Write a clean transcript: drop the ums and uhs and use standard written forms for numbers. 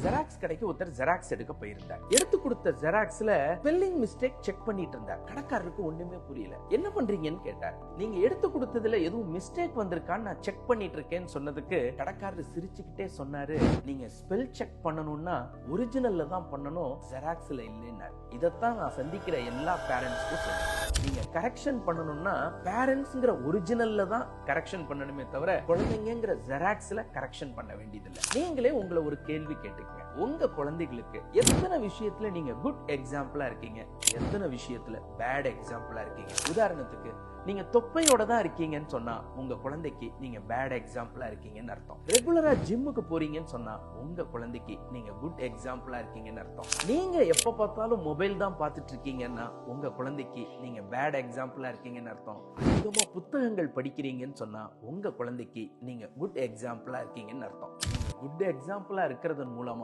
Xerox கடைக்கு ஒருத்தர் xerox எடுக்க போயிருந்தார். எடுத்து கொடுத்த ஜெராக்ஸ்ல ஸ்பெல்லிங் மிஸ்டேக் செக் பண்ணிட்டு இருந்தார். கடைக்காரருக்கு ஒண்ணுமே புரியல. என்ன பண்றீங்கன்னு கேட்டார். நீங்க எடுத்து கொடுத்ததுல எதுவும் மிஸ்டேக் வந்திருக்கான்னு நான் செக் பண்ணிட்டு இருக்கேன்னு சொன்னதுக்கு கடைக்காரர் சிரிச்சுக்கிட்டே சொன்னாரு, நீங்க ஸ்பெல் செக் பண்ணணும்னா ஒரிஜினல்ல தான் பண்ணணும், ஜெராக்ஸ்ல இல்லைன்னார். இதைத்தான் நான் சந்திக்கிற எல்லா பேரண்ட்ஸ்க்கும் சொல்றேன். நீங்க கரெக்ஷன் பண்ணணும்னா பேரண்ட்ஸ்ங்கிற ஒரிஜினல்ல தான் கரெக்ஷன் பண்ணணுமே தவிர குழந்தைங்கிற ஜெராக்ஸ்ல கரெக்ஷன் பண்ண வேண்டியதில்லை. நீங்களே உங்களை ஒரு கேள்வி கேட்டுக்கங்க. உங்க குழந்தைகளுக்கு எத்தனை விஷயத்துல நீங்க குட் எக்ஸாம்பிளா இருக்கீங்க, எத்தனை விஷயத்துல பேட் எக்ஸாம்பிளா இருக்கீங்க? உதாரணத்துக்கு நீங்க தொப்பையோட தான் இருக்கீங்கன்னு சொன்னா உங்க குழந்தைக்கு நீங்க பேட் எக்ஸாம்பிளா இருக்கீங்கன்னு அர்த்தம். ரெகுலரா ஜிம்முக்கு போறீங்கன்னு சொன்னா உங்க குழந்தைக்கு நீங்க குட் எக்ஸாம்பிளா இருக்கீங்கன்னு அர்த்தம். நீங்க எப்ப பார்த்தாலும் மொபைல் தான் பார்த்துட்டு இருக்கீங்கன்னா உங்க குழந்தைக்கு நீங்க பேட் எக்ஸாம்பிளா இருக்கீங்கன்னு அர்த்தம். அதிகமா புத்தகங்கள் படிக்கிறீங்கன்னு சொன்னா உங்க குழந்தைக்கு நீங்க குட் எக்ஸாம்பிளா இருக்கீங்கன்னு அர்த்தம். குட் எக்ஸாம்பிளா இருக்கிறதன் மூலமா